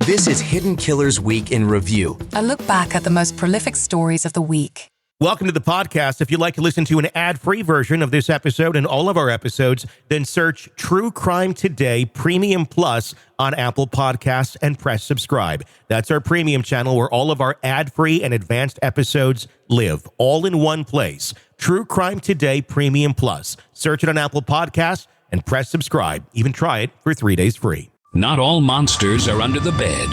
This is Hidden Killers Week in Review. A look back at the most prolific stories of the week. Welcome to the podcast. If you'd like to listen to an ad-free version of this episode and all of our episodes, then search True Crime Today Premium Plus on Apple Podcasts and press subscribe. That's our premium channel where all of our ad-free and advanced episodes live, all in one place. True Crime Today Premium Plus. Search it on Apple Podcasts and press subscribe. Even try it for 3 days free. Not all monsters are under the bed.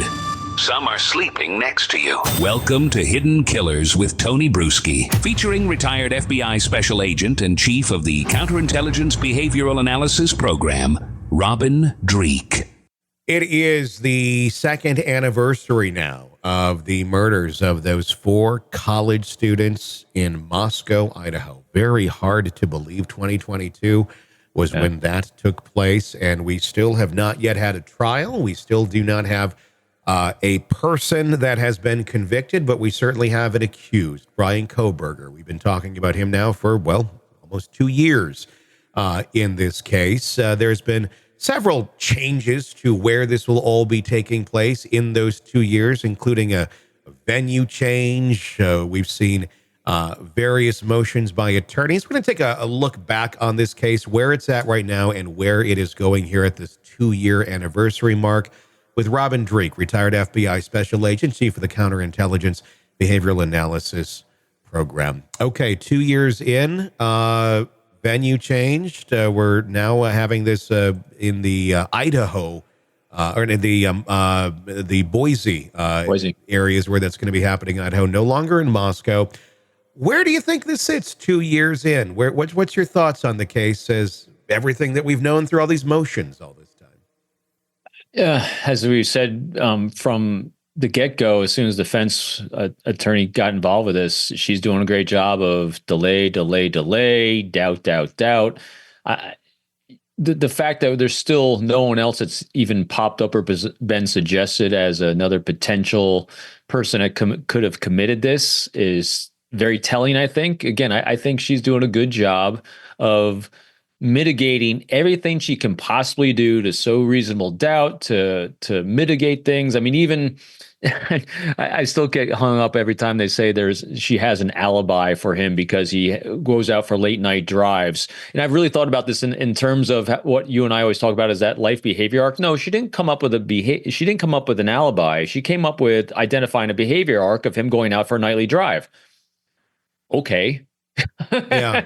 Some are sleeping next to you. Welcome to Hidden Killers with Tony Brueski, featuring retired FBI Special Agent and Chief of the Counterintelligence Behavioral Analysis Program, Robin Dreeke. It is the second anniversary now of the murders of those 4 college students in Moscow, Idaho. Very hard to believe 2022 was when that took place, and we still have not yet had a trial. We still do not have a person that has been convicted, but we certainly have an accused, Bryan Kohberger. We've been talking about him now for, almost 2 years in this case. There's been several changes to where this will all be taking place in those 2 years, including a venue change. We've seen various motions by attorneys. We're going to take a look back on this case, where it's at right now and where it is going here at this 2-year anniversary mark with Robin Dreeke, retired FBI Special Agent, Chief of the Counterintelligence Behavioral Analysis Program. Okay, 2 years in, venue changed. We're now having this in the Idaho or in the Boise areas where that's going to be happening in Idaho, no longer in Moscow. Where do you think this sits 2 years in? What's your thoughts on the case as everything that we've known through all these motions all this time? As we said from the get-go, as soon as the defense attorney got involved with this, she's doing a great job of delay, doubt. The fact that there's still no one else that's even popped up or been suggested as another potential person that could have committed this is very telling, I think. Again, I think she's doing a good job of mitigating everything she can possibly do to sow reasonable doubt, to mitigate things. I mean, even I still get hung up every time they say she has an alibi for him because he goes out for late night drives. And I've really thought about this in terms of what you and I always talk about is that life behavior arc. No, she didn't come up with she didn't come up with an alibi. She came up with identifying a behavior arc of him going out for a nightly drive. Okay. Yeah.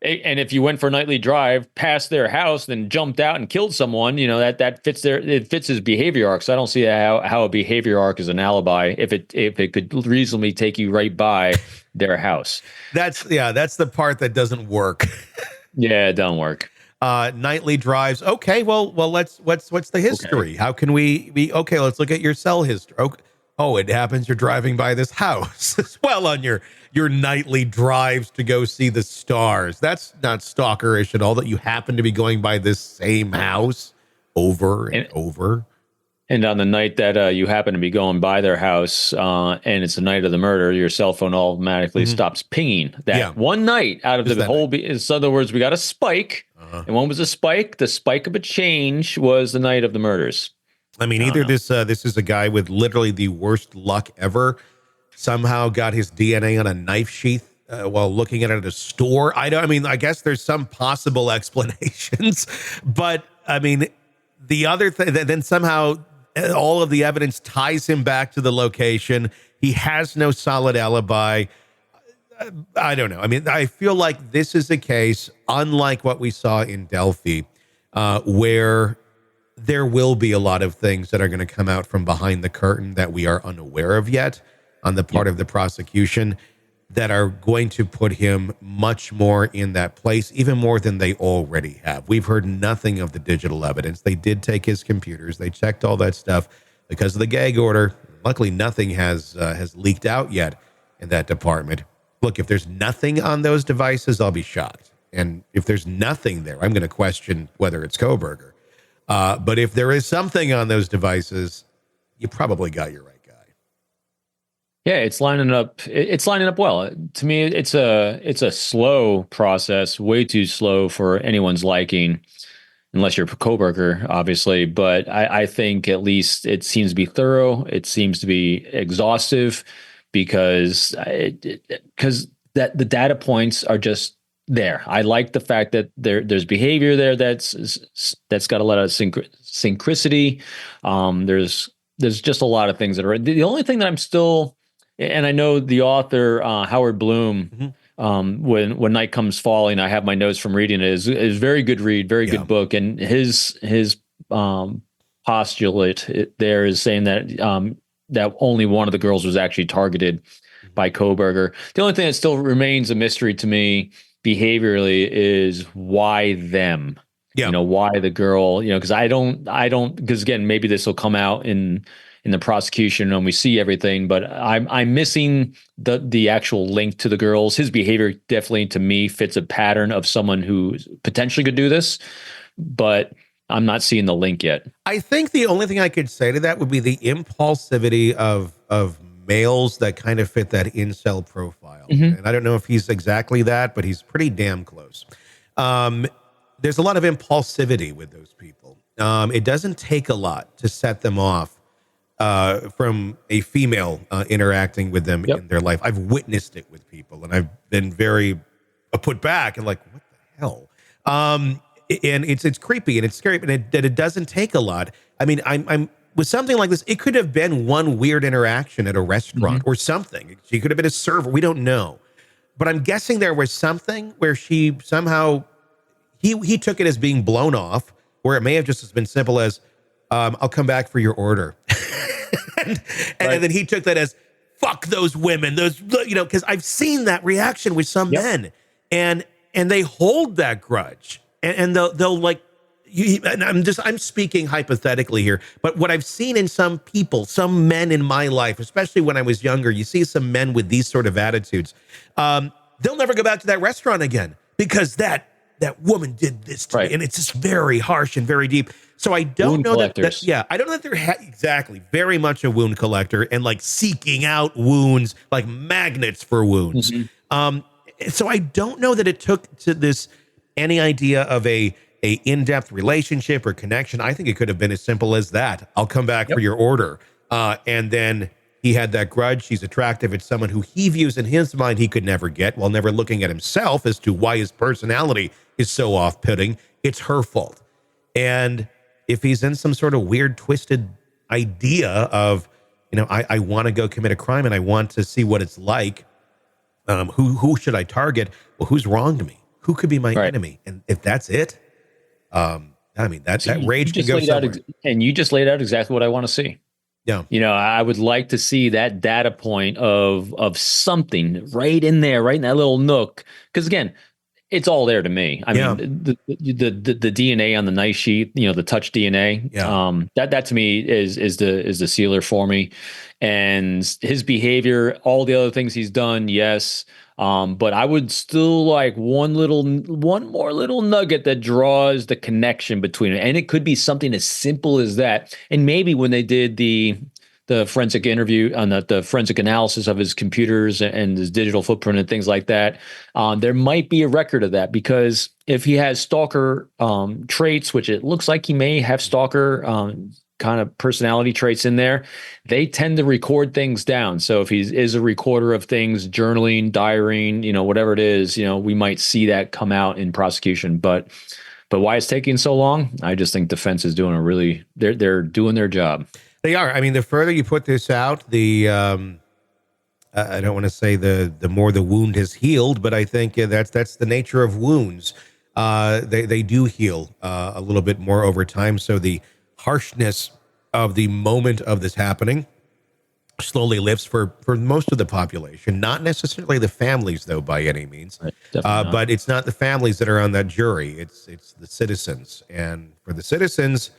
And if you went for a nightly drive past their house, then jumped out and killed someone, that fits it fits his behavior arc. So I don't see how a behavior arc is an alibi if it could reasonably take you right by their house. That's the part that doesn't work. Yeah, it doesn't work. Nightly drives. Okay, well, what's the history? Okay. How can we be okay? Let's look at your cell history. Okay. Oh, it happens you're driving by this house as well on your nightly drives to go see the stars. That's not stalkerish at all that you happen to be going by this same house over and over. And on the night that you happen to be going by their house and it's the night of the murder, your cell phone automatically stops pinging. That one night out of the whole. In other words, we got a spike. And when was the spike? The spike of a change was the night of the murders. I mean, either this is a guy with literally the worst luck ever, somehow got his DNA on a knife sheath while looking at it at a store. I guess there's some possible explanations, but I mean, the other thing, then somehow all of the evidence ties him back to the location. He has no solid alibi. I don't know. I mean, I feel like this is a case, unlike what we saw in Delphi, where there will be a lot of things that are going to come out from behind the curtain that we are unaware of yet on the part of the prosecution that are going to put him much more in that place, even more than they already have. We've heard nothing of the digital evidence. They did take his computers. They checked all that stuff because of the gag order. Luckily, nothing has leaked out yet in that department. Look, if there's nothing on those devices, I'll be shocked. And if there's nothing there, I'm going to question whether it's Kohberger. But if there is something on those devices, you probably got your right guy. Yeah, it's lining up. It's lining up well. To me, it's a slow process, way too slow for anyone's liking. unless you're Kohberger, obviously. But I think at least it seems to be thorough. It seems to be exhaustive because that the data points are just there. I like the fact that there's behavior there that's got a lot of synchronicity. There's just a lot of things that are the only thing that I'm still, and I know the author Howard Bloom. When Night Comes Falling, I have my notes from reading it. Is very good read, very good book, and his postulate there is saying that that only one of the girls was actually targeted by Kohberger. The only thing that still remains a mystery to me behaviorally is why them. Yeah. Why the girl, because because again, maybe this will come out in the prosecution and we see everything, but I'm missing the actual link to the girls. His behavior definitely to me fits a pattern of someone who potentially could do this, but I'm not seeing the link yet. I think the only thing I could say to that would be the impulsivity of males that kind of fit that incel profile. And I don't know if he's exactly that, but he's pretty damn close. There's a lot of impulsivity with those people. It doesn't take a lot to set them off from a female interacting with them in their life. I've witnessed it with people, and I've been very put back and like, what the hell? And it's creepy and it's scary, but it doesn't take a lot. I mean, I'm with something like this, it could have been one weird interaction at a restaurant or something. She could have been a server. We don't know. But I'm guessing there was something where she somehow, he took it as being blown off, where it may have just been simple as, I'll come back for your order. and then he took that as, fuck those women, because I've seen that reaction with some men, and they hold that grudge, and they'll like, and I'm speaking hypothetically here, but what I've seen in some people, some men in my life, especially when I was younger, you see some men with these sort of attitudes, they'll never go back to that restaurant again because that woman did this to me, and it's just very harsh and very deep. So I don't know that I don't know that they're exactly very much a wound collector and like seeking out wounds, like magnets for wounds. So I don't know that it took to this any idea of a in-depth relationship or connection. I think it could have been as simple as that. I'll come back for your order. And then he had that grudge. She's attractive. It's someone who he views in his mind he could never get, while never looking at himself as to why his personality is so off-putting. It's her fault. And if he's in some sort of weird, twisted idea of, I want to go commit a crime and I want to see what it's like, who should I target? Well, who's wronged me? Who could be my enemy? And if that's it, I mean, that rage can go somewhere. And you just laid out exactly what I want to see. Yeah. I would like to see that data point of something right in there, right in that little nook. Because again, it's all there to me. I mean, the DNA on the knife sheet, the touch DNA, that to me is the sealer for me. And his behavior, all the other things he's done, yes. But I would still like one more little nugget that draws the connection between it. And it could be something as simple as that. And maybe when they did the forensic interview on the forensic analysis of his computers and his digital footprint and things like that, there might be a record of that, because if he has stalker traits, which it looks like he may have stalker kind of personality traits in there, they tend to record things down. So if he is a recorder of things, journaling, diarying, whatever it is, we might see that come out in prosecution. But why it's taking so long? I just think defense is doing they're doing their job. They are. I mean, the further you put this out, I don't want to say the more the wound has healed, but I think that's the nature of wounds. They do heal a little bit more over time. So the harshness of the moment of this happening slowly lifts for most of the population, not necessarily the families, though, by any means. Right, but it's not the families that are on that jury. It's the citizens. And for the citizens,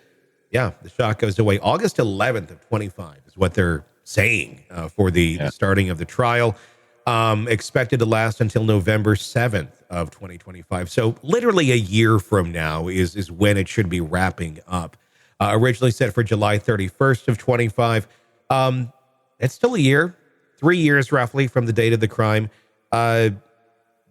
the shock goes away. August 11th of 25 is what they're saying for the starting of the trial. Expected to last until November 7th of 2025. So literally a year from now is when it should be wrapping up. Originally set for July 31st of 25. It's still a year, 3 years roughly from the date of the crime. Do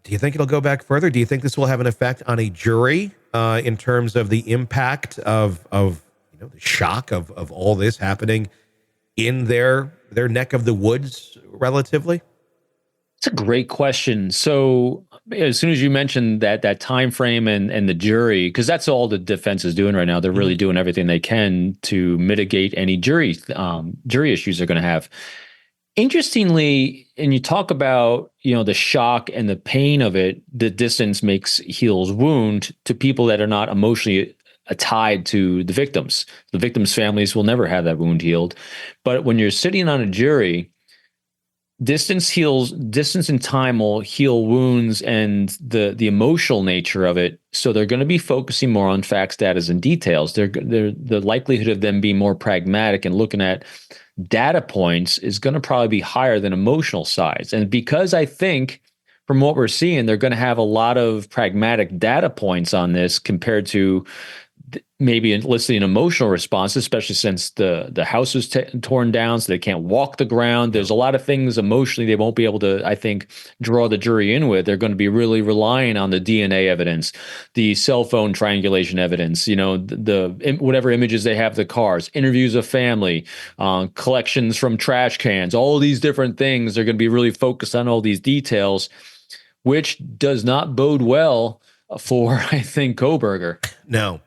you think it'll go back further? Do you think this will have an effect on a jury in terms of the impact of the shock of all this happening in their neck of the woods relatively? It's a great question. So as soon as you mentioned that time frame and the jury, because that's all the defense is doing right now, they're really doing everything they can to mitigate any jury issues they're going to have. Interestingly, and you talk about the shock and the pain of it, the distance heals wound to people that are not emotionally tied to the victims. The victims' families will never have that wound healed. But when you're sitting on a jury, distance and time will heal wounds and the emotional nature of it. So they're going to be focusing more on facts, data, and details. The likelihood of them being more pragmatic and looking at data points is going to probably be higher than emotional sides. And because I think from what we're seeing, they're going to have a lot of pragmatic data points on this compared to maybe eliciting an emotional response, especially since the house was torn down, so they can't walk the ground. There's a lot of things emotionally they won't be able to, I think, draw the jury in with. They're going to be really relying on the DNA evidence, the cell phone triangulation evidence, the whatever images they have, the cars, interviews of family, collections from trash cans, all these different things. They're going to be really focused on all these details, which does not bode well for, I think, Kohberger. No.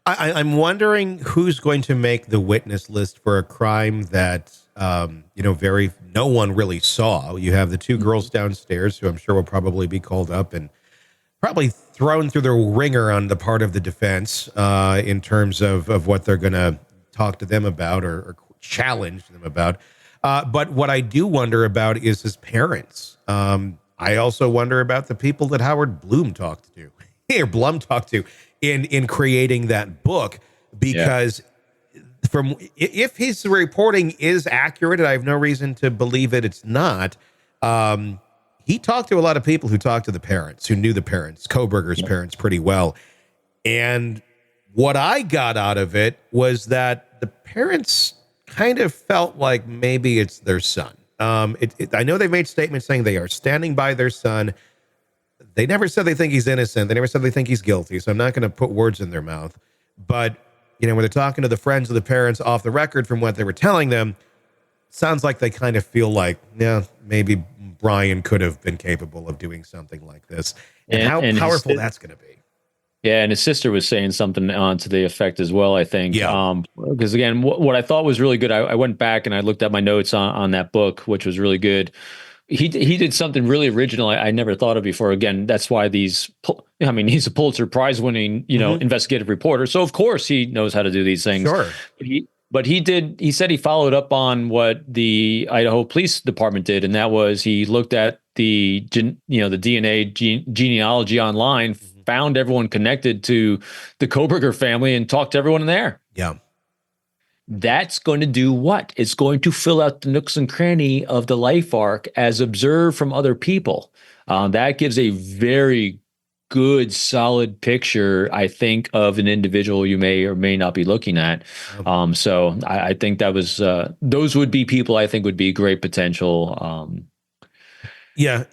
I'm wondering who's going to make the witness list for a crime that, no one really saw. You have the two girls downstairs who I'm sure will probably be called up and probably thrown through the ringer on the part of the defense in terms of what they're going to talk to them about or challenge them about. But what I do wonder about is his parents. I also wonder about the people that Howard Blum talked to, or Blum talked to, in creating that book, because if his reporting is accurate, and I have no reason to believe it's not, he talked to a lot of people who talked to the parents, who knew the parents, Kohberger's parents, pretty well. And what I got out of it was that the parents kind of felt like maybe it's their son. I know they made statements saying they are standing by their son. They never said they think he's innocent. They never said they think he's guilty. So I'm not going to put words in their mouth. But, when they're talking to the friends of the parents off the record from what they were telling them, sounds like they kind of feel like, maybe Bryan could have been capable of doing something like this. And how powerful that's going to be. Yeah, and his sister was saying something to the effect as well, I think. Yeah. Because, again, what I thought was really good, I went back and I looked at my notes on that book, which was really good. He did something really original I never thought of before. Again, that's why he's a Pulitzer Prize winning, investigative reporter. So of course he knows how to do these things. Sure. But he said he followed up on what the Idaho Police Department did. And that was he looked at the DNA genealogy online, found everyone connected to the Kohberger family and talked to everyone in there. Yeah. That's going to do what? It's going to fill out the nooks and cranny of the life arc as observed from other people. That gives a very good, solid picture, I think, of an individual you may or may not be looking at. So I think that was those would be people I think would be great potential. You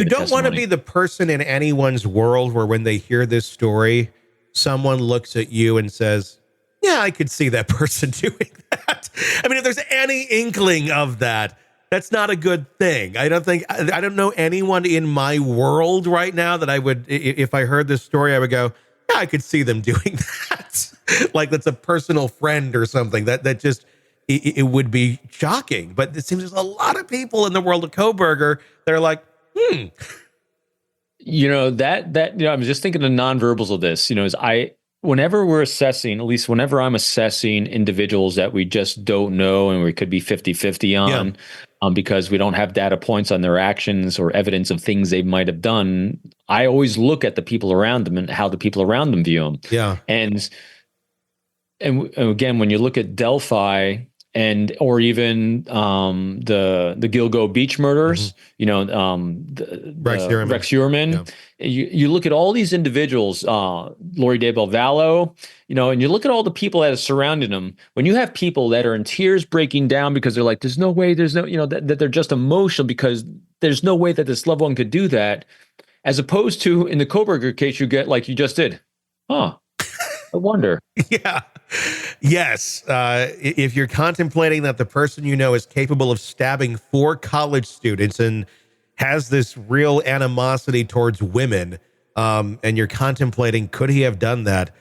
don't want to be the person in anyone's world where when they hear this story, someone looks at you and says, yeah, I could see that person doing that. I mean, if there's any inkling of that, that's not a good thing. I don't know anyone in my world right now that I would, if I heard this story, I would go, yeah, I could see them doing that. Like that's a personal friend or something that just, it would be shocking. But it seems there's a lot of people in the world of Kohberger that are like, I was just thinking the nonverbals of this, whenever we're assessing, at least whenever I'm assessing individuals that we just don't know and we could be 50-50 on, because we don't have data points on their actions or evidence of things they might have done, I always look at the people around them and how the people around them view them. Yeah. And again, when you look at Delphi or even the Gilgo Beach murders, Rex Heuermann. Yeah. You look at all these individuals, Lori Daybell Vallow, and you look at all the people that are surrounding them. When you have people that are in tears breaking down because they're like, there's no way, that they're just emotional because there's no way that this loved one could do that, as opposed to in the Kohberger case, you get like you just did. Huh. I wonder. Yeah. Yes. If you're contemplating that the person you know is capable of stabbing 4 college students and has this real animosity towards women, and you're contemplating, could he have done that?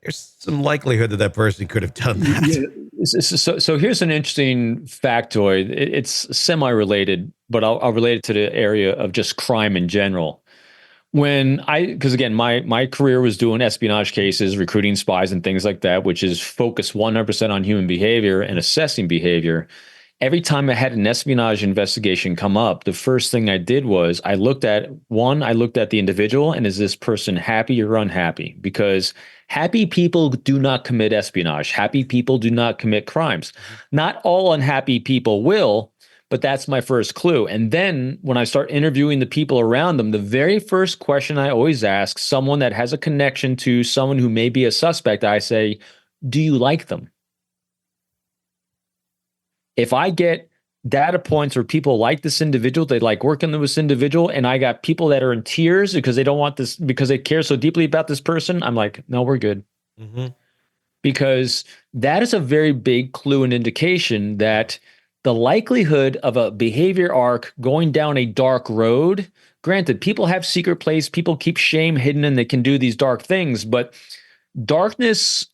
There's some likelihood that that person could have done that. Yeah. So here's an interesting factoid. It's semi-related, but I'll relate it to the area of just crime in general. Because again, my career was doing espionage cases, recruiting spies and things like that, which is focused 100% on human behavior and assessing behavior. Every time I had an espionage investigation come up, the first thing I did was I looked at the individual, and is this person happy or unhappy? Because happy people do not commit espionage. Happy people do not commit crimes. Not all unhappy people will, but that's my first clue. And then when I start interviewing the people around them, the very first question I always ask someone that has a connection to someone who may be a suspect, I say, do you like them? If I get data points where people like this individual, they like working with this individual, and I got people that are in tears because they don't want this, because they care so deeply about this person, I'm like, no, we're good. Mm-hmm. Because that is a very big clue and indication that the likelihood of a behavior arc going down a dark road, granted, people have secret place, people keep shame hidden, and they can do these dark things, but darkness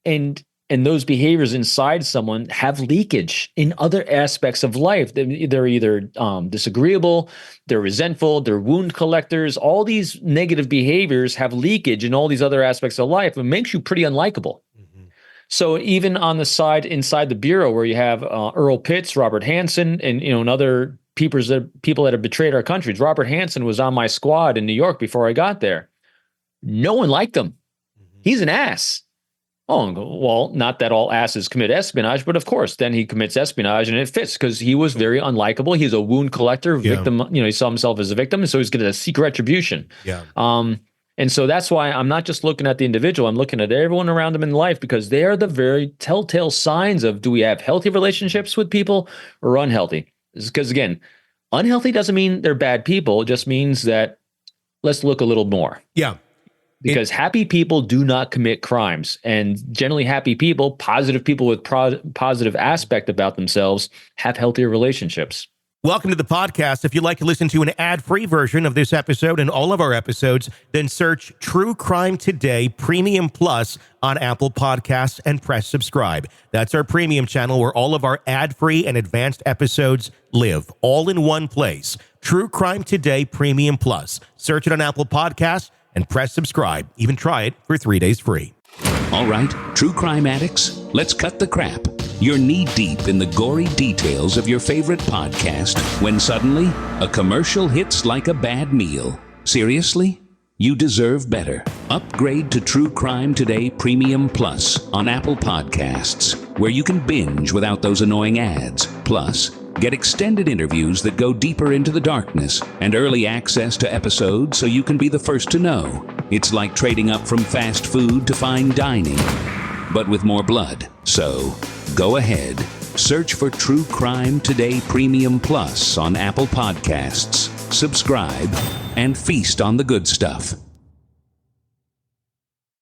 and those behaviors inside someone have leakage in other aspects of life. They're either disagreeable, they're resentful, they're wound collectors. All these negative behaviors have leakage in all these other aspects of life. It makes you pretty unlikable. Mm-hmm. So even on the side inside the bureau where you have Earl Pitts, Robert Hansen, and other people that have betrayed our countries. Robert Hansen was on my squad in New York before I got there. No one liked him. Mm-hmm. He's an ass. Oh, well, not that all asses commit espionage, but of course, then he commits espionage and it fits because he was very unlikable. He's a wound collector, victim. He saw himself as a victim, and so he's going to seek retribution. Yeah. And so that's why I'm not just looking at the individual. I'm looking at everyone around him in life because they are the very telltale signs of, do we have healthy relationships with people or unhealthy? Because again, unhealthy doesn't mean they're bad people. It just means that let's look a little more. Yeah. Because happy people do not commit crimes, and generally happy people, positive people with positive aspect about themselves, have healthier relationships. Welcome to the podcast. If you'd like to listen to an ad-free version of this episode and all of our episodes, then search True Crime Today Premium Plus on Apple Podcasts and press subscribe. That's our premium channel where all of our ad-free and advanced episodes live, all in one place. True Crime Today Premium Plus. Search it on Apple Podcasts and press subscribe. Even try it for 3 days free. All right, true crime addicts, let's cut the crap. You're knee-deep in the gory details of your favorite podcast when suddenly a commercial hits like a bad meal. Seriously? You deserve better. Upgrade to True Crime Today Premium Plus on Apple Podcasts, where you can binge without those annoying ads. Plus, get extended interviews that go deeper into the darkness and early access to episodes so you can be the first to know. It's like trading up from fast food to fine dining, but with more blood. So, go ahead. Search for True Crime Today Premium Plus on Apple Podcasts. Subscribe and feast on the good stuff.